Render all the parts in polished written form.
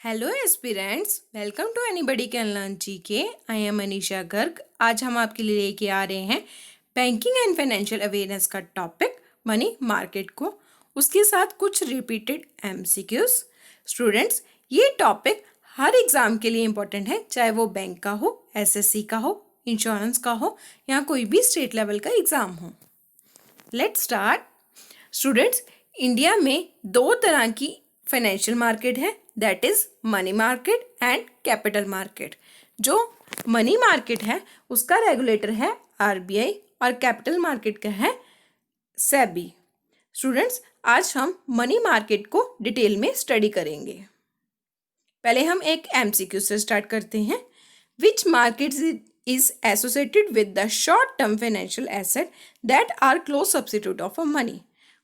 Hello aspirants, welcome to anybody can learn GK. I am Anisha Garg. आज हम आपके लिए लेके आ रहे हैं बैंकिंग एंड फाइनेंशियल अवेयरनेस का टॉपिक मनी मार्केट को, उसके साथ कुछ रिपीटेड एमसीक्यूज। स्टूडेंट्स, ये टॉपिक हर एग्जाम के लिए इम्पोर्टेंट है, चाहे वो बैंक का हो, एसएससी का हो, इंश्योरेंस का हो या कोई भी स्टेट लेवल का एग्जाम हो। Let's start. स्टूडेंट्स, इंडिया में दो तरह की फाइनेंशियल मार्केट है, that is money market and capital market. जो मनी मार्केट है उसका रेगुलेटर है आरबीआई और कैपिटल मार्केट का है सेबी। स्टूडेंट्स, आज हम मनी मार्केट को डिटेल में स्टडी करेंगे। पहले हम एक एमसीक्यू से स्टार्ट करते हैं। विच market is associated with the short term financial asset that are close substitute of a money।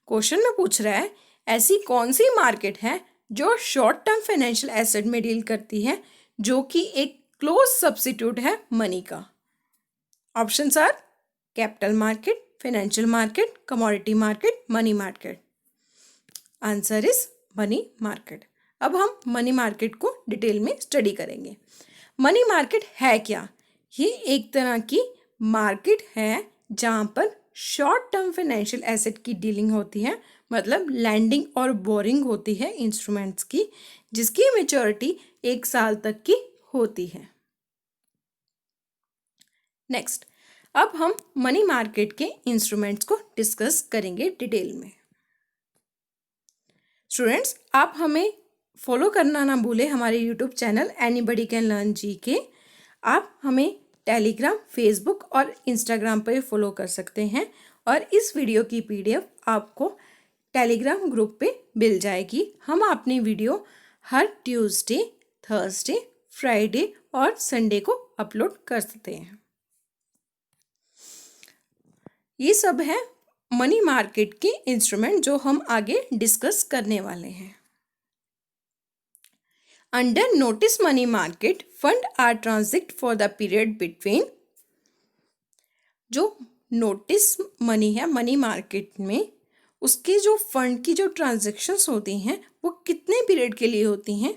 Question में पूछ रहा है ऐसी कौन सी मार्केट है जो शॉर्ट टर्म फाइनेंशियल एसेट में डील करती है जो कि एक क्लोज सब्सिट्यूट है मनी का। Options are capital market, financial market, commodity market, money market. Answer is money market. अब हम मनी मार्केट को डिटेल में स्टडी करेंगे। मनी मार्केट है क्या? ये एक तरह की मार्केट है जहाँ पर शॉर्ट टर्म फाइनेंशियल एसेट की डीलिंग होती है, मतलब लैंडिंग और बोरिंग होती है इंस्ट्रूमेंट्स की, जिसकी मैच्योरिटी 1 साल तक की होती है। नेक्स्ट, अब हम मनी मार्केट के इंस्ट्रूमेंट्स को डिस्कस करेंगे डिटेल में। स्टूडेंट्स, आप हमें फॉलो करना ना भूलें हमारे YouTube channel anybody can learn GK. आप हमें टेलीग्राम, फेसबुक और इंस्टाग्राम पर फॉलो कर सकते हैं और इस वीडियो की पीडीएफ आपको टेलीग्राम ग्रुप पे मिल जाएगी। हम अपनी वीडियो हर ट्यूसडे, थर्सडे, फ्राइडे और संडे को अपलोड कर सकते हैं। ये सब है मनी मार्केट के इंस्ट्रूमेंट जो हम आगे डिस्कस करने वाले हैं। Under notice money market, fund are transact for the period between। जो नोटिस मनी है मनी मार्केट में, उसके जो फंड की जो ट्रांजेक्शन्स होती हैं वो कितने पीरियड के लिए होती हैं?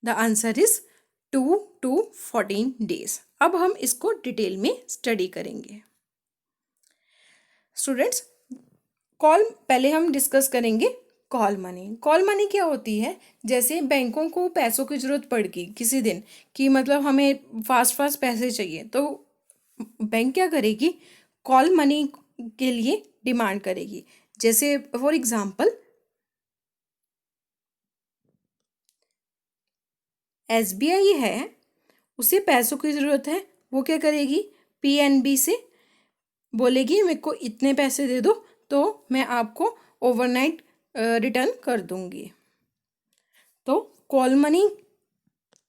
The answer is 2 to 14 days। अब हम इसको डिटेल में स्टडी करेंगे। स्टूडेंट्स, कॉल पहले हम डिस्कस करेंगे। कॉल मनी, कॉल मनी क्या होती है? जैसे बैंकों को पैसों की ज़रूरत पड़ गई किसी दिन कि मतलब हमें फास्ट पैसे चाहिए, तो बैंक क्या करेगी? कॉल मनी के लिए डिमांड करेगी। जैसे फॉर एग्जांपल एसबीआई है, उसे पैसों की ज़रूरत है, वो क्या करेगी? पीएनबी से बोलेगी मेरे को इतने पैसे दे दो तो मैं आपको ओवरनाइट रिटर्न कर दूंगी। तो कॉल मनी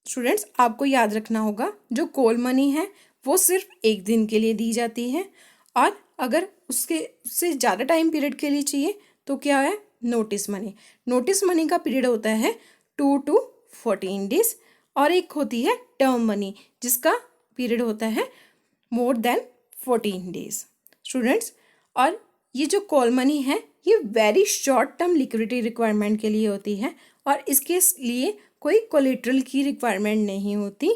स्टूडेंट्स आपको याद रखना होगा, जो कॉल मनी है वो सिर्फ 1 दिन के लिए दी जाती है, और अगर उससे ज़्यादा टाइम पीरियड के लिए चाहिए तो क्या है? Notice money. नोटिस मनी का पीरियड होता है 2 to 14 days, और एक होती है टर्म मनी जिसका पीरियड होता है मोर देन 14 days। स्टूडेंट्स, और ये जो कॉल मनी है ये very short term liquidity requirement के लिए होती है, और इसके लिए कोई कोलेटरल की रिक्वायरमेंट नहीं होती,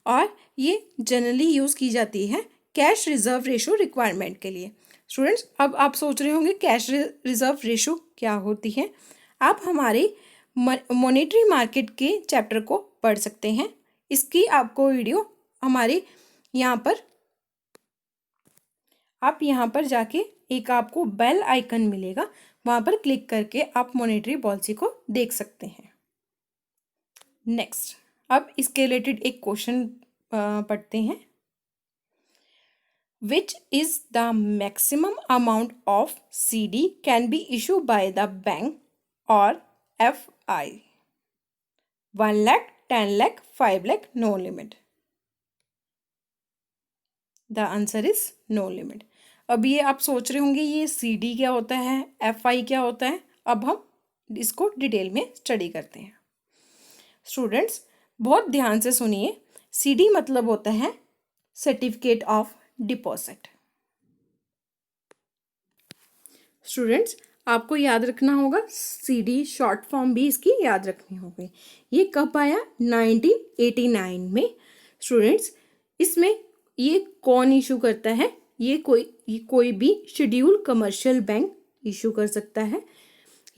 और ये जनरली यूज़ की जाती है कैश रिजर्व रेशो रिक्वायरमेंट के लिए। स्टूडेंट्स, अब आप सोच रहे होंगे कैश रिजर्व रेशो क्या होती है? आप हमारे मॉनेटरी मार्केट के चैप्टर को पढ़ सकते हैं। इसकी आपको वीडियो हमारे यहाँ पर जाके एक आपको बेल आइकन मिलेगा, वहाँ पर क्लिक करके आप मॉनेटरी पॉलिसी को देख सकते हैं। नेक्स्ट, अब इसके रिलेटेड एक क्वेश्चन पढ़ते हैं। Which is the maximum amount of CD can be issued by the bank or FI? 1 lakh, 10 lakh, 5 lakh, no limit। The answer is no limit। अब ये आप सोच रहे होंगे ये CD क्या होता है, FI क्या होता है? अब हम इसको डिटेल में स्टडी करते हैं। स्टूडेंट्स, बहुत ध्यान से सुनिए। CD मतलब होता है सर्टिफिकेट ऑफ डिपॉजिट। स्टूडेंट्स, आपको याद रखना होगा, CD शॉर्ट फॉर्म भी इसकी याद रखनी होगी। ये कब आया? 1989 में। स्टूडेंट्स, इसमें ये कौन इशू करता है? ये कोई भी शेड्यूल कमर्शियल बैंक इशू कर सकता है,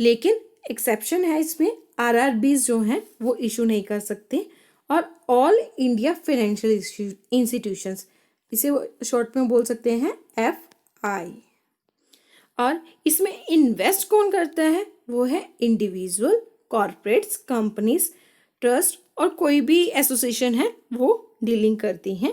लेकिन एक्सेप्शन है इसमें, RRBs जो हैं वो इशू नहीं कर सकते, और ऑल इंडिया फाइनेंशियल इंस्टीट्यूशंस, इसे शॉर्ट में बोल सकते हैं FI। और इसमें इन्वेस्ट कौन करता है? वो है इंडिविजुअल, कॉर्पोरेट्स, कंपनीज, ट्रस्ट और कोई भी एसोसिएशन है वो डीलिंग करती हैं।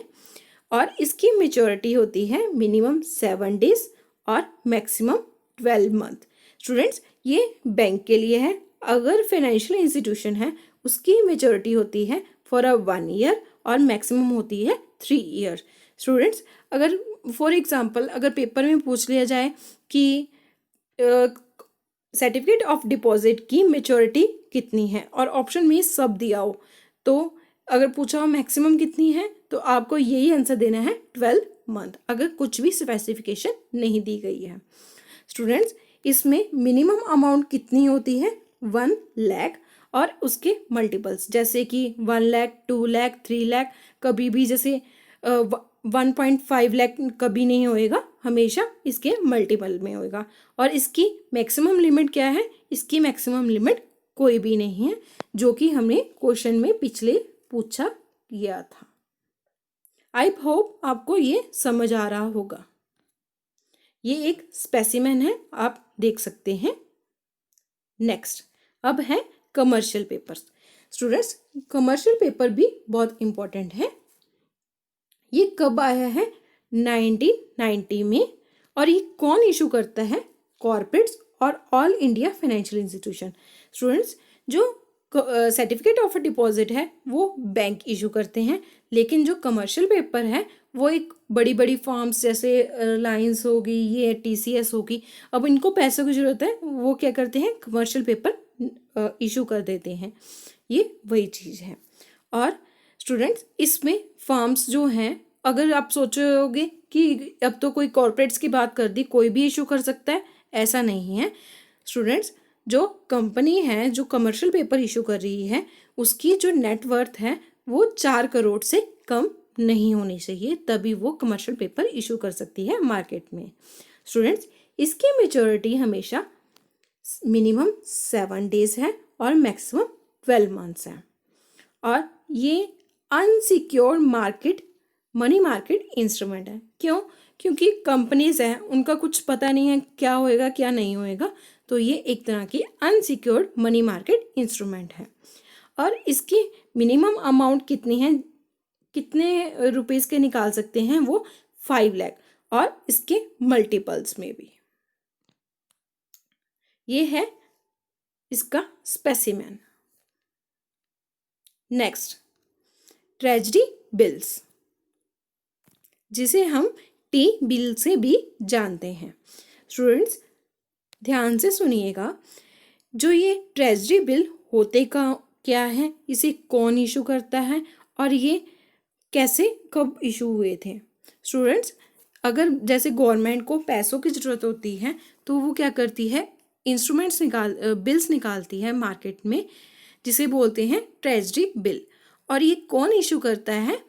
और इसकी मेच्योरिटी होती है मिनिमम 7 डेज और मैक्सिमम 12 मंथ। स्टूडेंट्स, ये बैंक के लिए है। अगर फाइनेंशियल इंस्टीट्यूशन है उसकी मेच्योरिटी होती है फॉर 1 ईयर और मैक्सिमम होती है 3 ईयर। स्टूडेंट्स, अगर फॉर एग्जांपल अगर पेपर में पूछ लिया जाए कि सर्टिफिकेट ऑफ डिपॉजिट की मेच्योरिटी कितनी है और ऑप्शन में सब दिया हो, तो अगर पूछा हो मैक्सिमम कितनी है तो आपको यही आंसर देना है 12 मंथ, अगर कुछ भी स्पेसिफिकेशन नहीं दी गई है। स्टूडेंट्स, इसमें मिनिमम अमाउंट कितनी होती है? 1 लाख और उसके मल्टीपल्स, जैसे कि 1 लाख, 2 लाख, 3 लाख, कभी भी जैसे 1.5 लाख कभी नहीं होएगा, हमेशा इसके मल्टीपल में होएगा। और इसकी मैक्सिमम लिमिट क्या है? इसकी मैक्सिमम लिमिट कोई भी नहीं है, जो कि हमने क्वेश्चन में पिछले पूछा गया था। आई होप आपको ये समझ आ रहा होगा। ये एक स्पेसिमेन है, आप देख सकते हैं। नेक्स्ट अब है commercial papers. Students, commercial paper भी बहुत इंपॉर्टेंट है। ये कब आया है? 1990 में। और ये कौन इशू करता है? कॉर्पोरेट्स और all India financial institution. Students, जो सर्टिफिकेट ऑफ डिपॉजिट है वो बैंक इशू करते हैं, लेकिन जो कमर्शियल पेपर है वो एक बड़ी बड़ी फॉर्म्स जैसे रिलायंस होगी, ये TCS होगी, अब इनको पैसों की ज़रूरत है, वो क्या करते हैं? कमर्शियल पेपर इशू कर देते हैं। ये वही चीज़ है। और स्टूडेंट्स, इसमें फॉर्म्स जो हैं, अगर आप सोचोगे कि अब तो कोई कॉर्पोरेट्स की बात कर दी, कोई भी इशू कर सकता है, ऐसा नहीं है। स्टूडेंट्स, जो कंपनी है जो कमर्शियल पेपर इशू कर रही है उसकी जो नेटवर्थ है वो 4 करोड़ से कम नहीं होनी चाहिए, तभी वो कमर्शियल पेपर इशू कर सकती है मार्केट में। स्टूडेंट्स, इसकी मेच्योरिटी हमेशा मिनिमम 7 डेज है और मैक्सिमम 12 मंथ्स है। और ये अनसिक्योर्ड मनी मार्केट इंस्ट्रूमेंट है। क्यों? क्योंकि कंपनीज हैं, उनका कुछ पता नहीं है क्या होएगा क्या नहीं होएगा, तो ये एक तरह की अनसिक्योर्ड मनी मार्केट इंस्ट्रूमेंट है। और इसकी मिनिमम अमाउंट कितनी है, कितने रुपीस के निकाल सकते हैं? वो 5 लाख और इसके मल्टीपल्स में भी। ये है इसका स्पेसिमेन। नेक्स्ट, ट्रेजरी बिल्स, जिसे हम T बिल से भी जानते हैं। स्टूडेंट्स, ध्यान से सुनिएगा, जो ये ट्रेजरी बिल होते का क्या है, इसे कौन इशू करता है और ये कैसे कब इशू हुए थे? स्टूडेंट्स, अगर जैसे गवर्नमेंट को पैसों की ज़रूरत होती है तो वो क्या करती है? बिल्स निकालती है मार्केट में, जिसे बोलते हैं ट्रेजरी बिल। और ये कौन इशू करता है?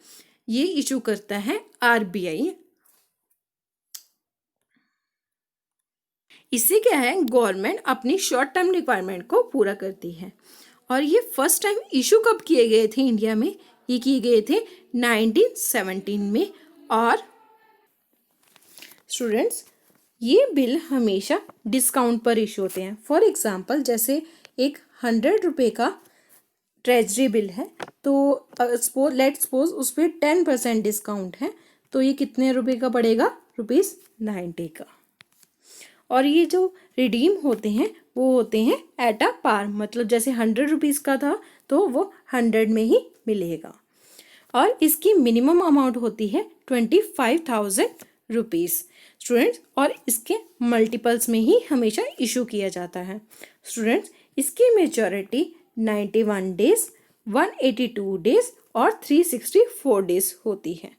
ये इशू करता है RBI। इससे क्या है? गवर्नमेंट अपनी शॉर्ट टर्म रिक्वायरमेंट को पूरा करती है। और ये फर्स्ट टाइम इशू कब किए गए थे इंडिया में? ये किए गए थे 1917 में। और स्टूडेंट्स, ये बिल हमेशा डिस्काउंट पर इशू होते हैं। फॉर एग्जांपल, जैसे एक 100 रुपये का ट्रेजरी बिल है, तो लेट्स सपोज उस पर 10% डिस्काउंट है, तो ये कितने रुपए का पड़ेगा? ₹90 का। और ये जो रिडीम होते हैं वो होते हैं एट अ पार, मतलब जैसे 100 रुपीज़ का था तो वो 100 में ही मिलेगा। और इसकी मिनिमम अमाउंट होती है 25,000 रुपीज़। स्टूडेंट्स, और इसके मल्टीपल्स में ही हमेशा इशू किया जाता है। स्टूडेंट्स, इसकी मेच्योरिटी 91 डेज, 182 डेज और 364 डेज होती है।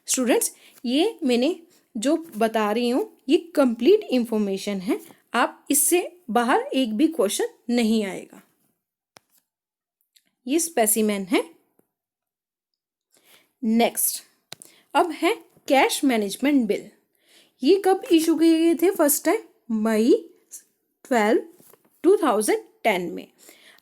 स्टूडेंट्स, ये मैंने जो बता रही हूँ ये कंप्लीट इंफॉर्मेशन है, आप इससे बाहर एक भी क्वेश्चन नहीं आएगा। ये स्पेसिमेन है। नेक्स्ट, अब है कैश मैनेजमेंट बिल। ये कब इशू किए गए थे फर्स्ट टाइम? मई 12, 2010 में।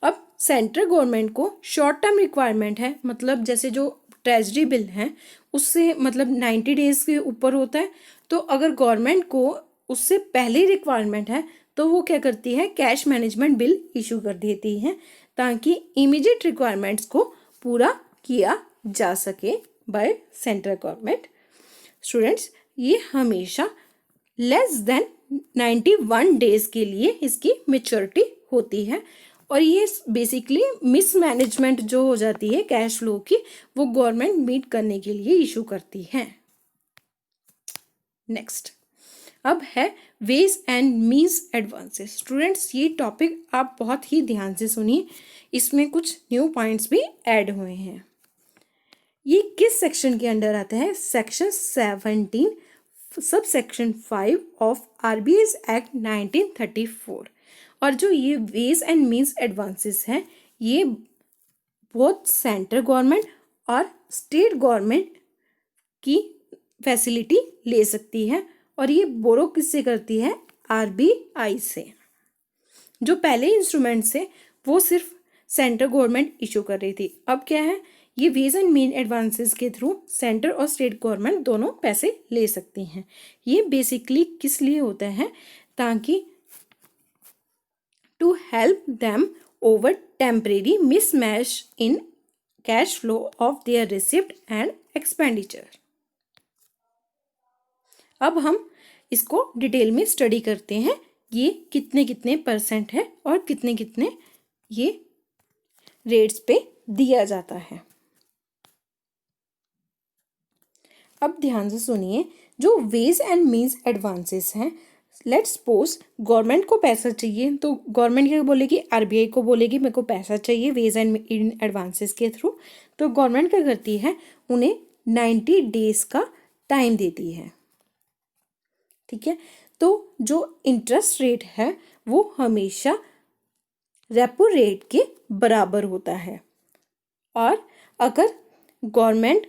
अब सेंट्रल गवर्नमेंट को शॉर्ट टर्म रिक्वायरमेंट है, मतलब जैसे जो ट्रेजरी बिल है उससे मतलब 90 डेज के ऊपर होता है, तो अगर गवर्नमेंट को उससे पहले रिक्वायरमेंट है तो वो क्या करती है, कैश मैनेजमेंट बिल इशू कर देती है ताकि इमीडिएट रिक्वायरमेंट्स को पूरा किया जा सके बाय सेंट्रल गवर्नमेंट। स्टूडेंट्स, ये हमेशा लेस देन 91 डेज के लिए इसकी मेच्योरिटी होती है और ये बेसिकली मिसमैनेजमेंट जो हो जाती है कैश फ्लो की, वो गवर्नमेंट मीट करने के लिए इशू करती है। नेक्स्ट, अब है ways and means advances. Students, ये टॉपिक आप बहुत ही ध्यान से सुनिए, इसमें कुछ न्यू पॉइंट्स भी ऐड हुए हैं। ये किस सेक्शन के अंडर आता है? Section 17 sub section 5 of RBI act 1934। और जो ये वेज एंड मीन्स एडवांसेस है, ये बहुत सेंट्रल गवर्नमेंट और स्टेट गवर्नमेंट की फैसिलिटी ले सकती है और ये बोरो किससे करती है? आरबीआई से। जो पहले इंस्ट्रूमेंट थे वो सिर्फ सेंट्रल गवर्नमेंट इशू कर रही थी, अब क्या है, ये वेज एंड मीन एडवांसेस के थ्रू सेंटर और स्टेट गवर्नमेंट दोनों पैसे ले सकती हैं। ये बेसिकली किस लिए होता है? ताकि to help them over temporary mismatch in cash flow of their receipt and expenditure. अब हम इसको डिटेल में स्टडी करते हैं, ये कितने कितने परसेंट है और कितने कितने ये रेट्स पे दिया जाता है। अब ध्यान से सुनिए, जो वेज एंड मीन्स एडवांसेस हैं, लेट्स सपोज गवर्नमेंट को पैसा चाहिए तो गवर्नमेंट क्या बोलेगी? आरबीआई को बोलेगी मेरे को पैसा चाहिए वेज एंड एडवांसेस के थ्रू, तो गवर्नमेंट क्या करती है, उन्हें 90 डेज का टाइम देती है। ठीक है, तो जो इंटरेस्ट रेट है वो हमेशा रेपो रेट के बराबर होता है और अगर गवर्नमेंट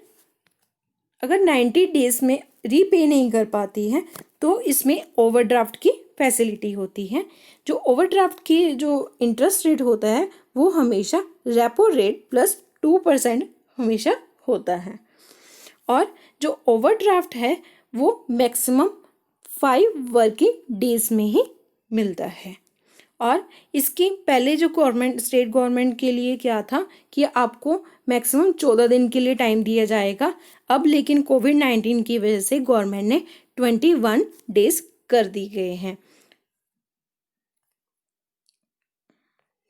अगर 90 डेज में रीपे नहीं कर पाती है तो इसमें ओवरड्राफ्ट की फैसिलिटी होती है। जो ओवरड्राफ्ट की जो इंटरेस्ट रेट होता है वो हमेशा रेपो रेट प्लस 2% हमेशा होता है और जो ओवरड्राफ्ट है वो मैक्सिमम 5 वर्किंग डेज में ही मिलता है। और इसके पहले जो गवर्नमेंट स्टेट गवर्नमेंट के लिए क्या था कि आपको मैक्सिमम 14 दिन के लिए टाइम दिया जाएगा, अब लेकिन कोविड-19 की वजह से गवर्नमेंट ने 21 डेज कर दी गए हैं।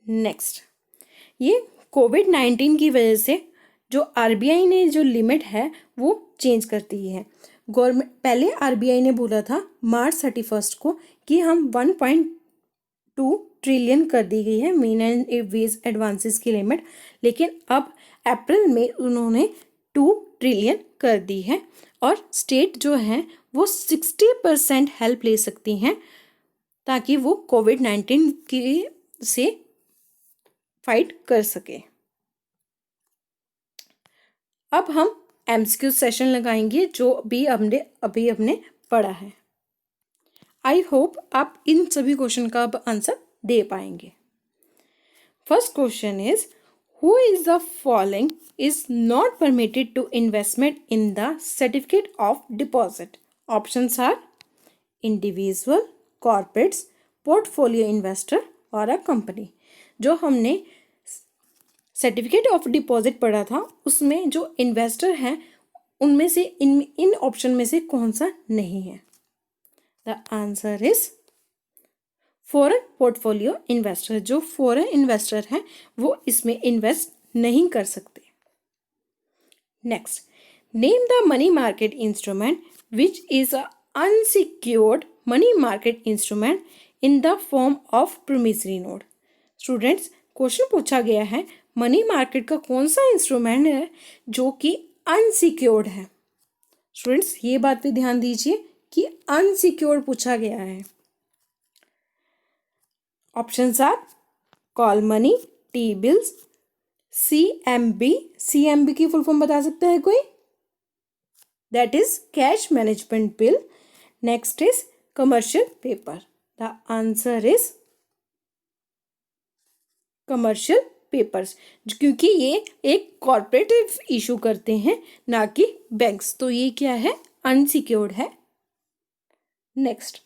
नेक्स्ट, ये कोविड-19 की वजह से जो आरबीआई ने जो लिमिट है वो चेंज कर दी है। गवर्नमेंट पहले आरबीआई ने बोला था मार्च 31 को कि हम 1.2 ट्रिलियन कर दी गई है मेन एंड वेज एडवांसेस की लिमिट, लेकिन अब अप्रैल में उन्होंने 2 ट्रिलियन कर दी है और स्टेट जो है वो 60% हेल्प ले सकती हैं ताकि वो कोविड-19 की से फाइट कर सके। अब हम एमसीक्यू सेशन लगाएंगे जो भी हमने पढ़ा है। आई होप आप इन सभी क्वेश्चन का अब आंसर दे पाएंगे। First question is, who is the following is not permitted to investment in the certificate of deposit? Options are individual, corporates, portfolio investor और अ कंपनी। जो हमने सर्टिफिकेट ऑफ डिपॉजिट पढ़ा था उसमें जो इन्वेस्टर हैं उनमें से इन ऑप्शन में से कौन सा नहीं है? The answer is foreign portfolio investor. जो फॉरेन इन्वेस्टर हैं वो इसमें इन्वेस्ट नहीं कर सकते। Next, name the money market instrument which is a unsecured money market instrument in the form of promissory note. Students, question पूछा गया है मनी मार्केट का कौन सा इंस्ट्रूमेंट है जो कि अनसिक्योर्ड है। स्टूडेंट्स, ये बात पे ध्यान दीजिए कि अनसिक्योर्ड पूछा गया है। Options are call money, T bills, CMB, CMB की फुल फॉर्म बता सकता है कोई? That is cash management bill. Next is commercial paper. The answer is commercial papers, क्योंकि ये एक कॉर्पोरेटिव इशू करते हैं ना कि बैंक्स, तो ये क्या है? अनसिक्योर्ड है. Next,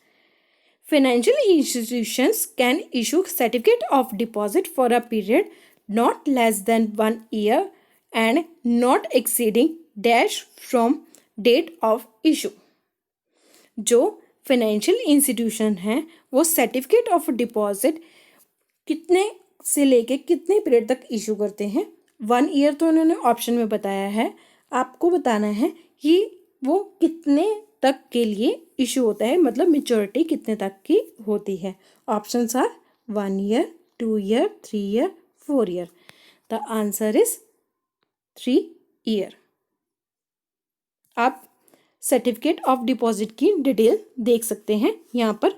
financial institutions can issue certificate of deposit for a period not less than 1 year and not exceeding dash from date of issue. जो फाइनेंशियल इंस्टीट्यूशन हैं वो सर्टिफिकेट ऑफ डिपॉजिट कितने से लेके कितने पीरियड तक इशू करते हैं? 1 ईयर तो उन्होंने ऑप्शन में बताया है, आपको बताना है कि वो कितने तक के लिए इशू होता है, मतलब मेच्योरिटी कितने तक की होती है. Options are 1 year, 2 year, 3 year, 4 year. The answer is 3 year. आप सर्टिफिकेट ऑफ डिपॉजिट की डिटेल देख सकते हैं, यहाँ पर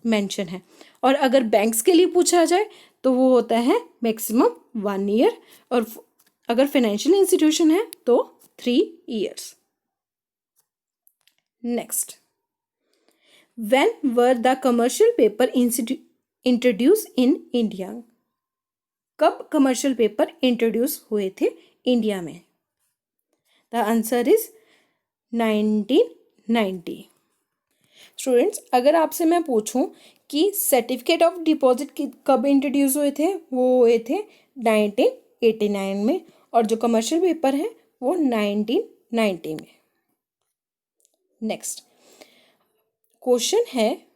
मेंशन है. और अगर बैंक्स के लिए पूछा जाए तो वो होता है मैक्सिमम 1 ईयर, और अगर फाइनेंशियल इंस्टीट्यूशन है तो 3 years. Next, when were the commercial paper introduce in India? कब कमर्शियल पेपर इंट्रोड्यूस हुए थे इंडिया में? The answer is 1990. स्टूडेंट्स, अगर आपसे मैं पूछूं कि सर्टिफिकेट ऑफ डिपॉजिट कब इंट्रोड्यूस हुए थे, वो हुए थे 1989 में, और जो कमर्शियल पेपर है वो 1990 में. नेक्स्ट क्वेश्चन है,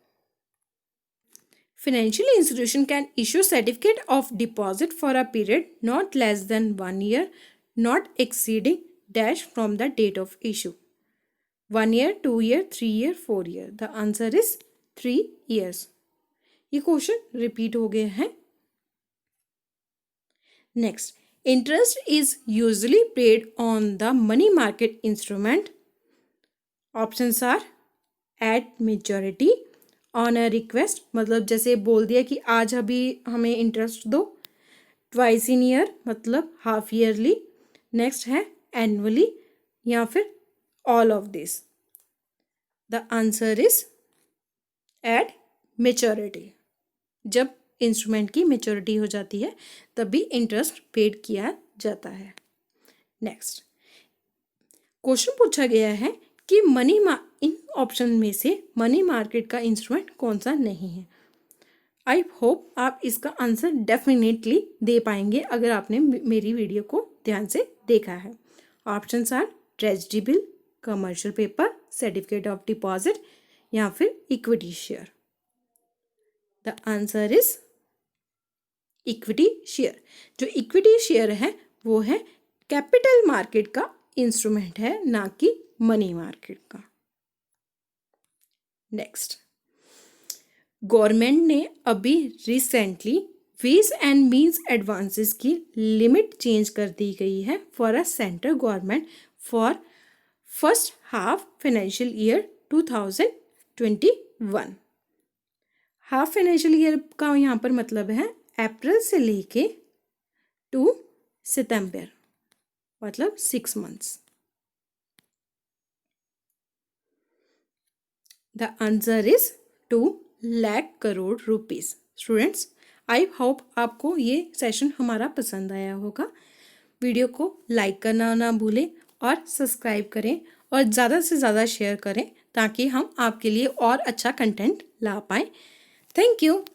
financial institution can issue certificate of deposit for a period not less than 1 year, not exceeding dash from the date of issue. 1 year, 2 year, 3 year, 4 year. The answer is 3 years. ये question repeat हो गए हैं. Next, interest is usually paid on the money market instrument. Options are at maturity, on a request, मतलब जैसे बोल दिया कि आज अभी हमें इंटरेस्ट दो. ट्वाइस इन ईयर, मतलब हाफ ईयरली. नेक्स्ट है एनुअली, या फिर all of this. The answer is eight maturity. जब इंस्ट्रूमेंट की मेच्योरिटी हो जाती है तभी इंटरेस्ट पेड किया जाता है. नेक्स्ट क्वेश्चन पूछा गया है कि इन ऑप्शन में से मनी मार्केट का इंस्ट्रूमेंट कौन सा नहीं है. आई होप आप इसका आंसर डेफिनेटली दे पाएंगे अगर आपने मेरी वीडियो को ध्यान से देखा है. Options are treasury bill, commercial paper, certificate of deposit, या फिर equity share. The answer is equity share. जो इक्विटी शेयर है वो है कैपिटल मार्केट का इंस्ट्रूमेंट है, ना कि मनी मार्केट का. नेक्स्ट, गवर्नमेंट ने अभी recently ways and means advances की लिमिट चेंज कर दी गई है for a central government for first half financial year 2021. Half financial year का यहाँ पर मतलब है अप्रैल से लेके टू सितंबर, मतलब 6 months. The answer is 2 lakh crore rupees. Students, I hope आपको ये सेशन हमारा पसंद आया होगा. वीडियो को लाइक करना ना भूलें और सब्सक्राइब करें और ज़्यादा से ज़्यादा शेयर करें ताकि हम आपके लिए और अच्छा कंटेंट ला पाएँ. Thank you.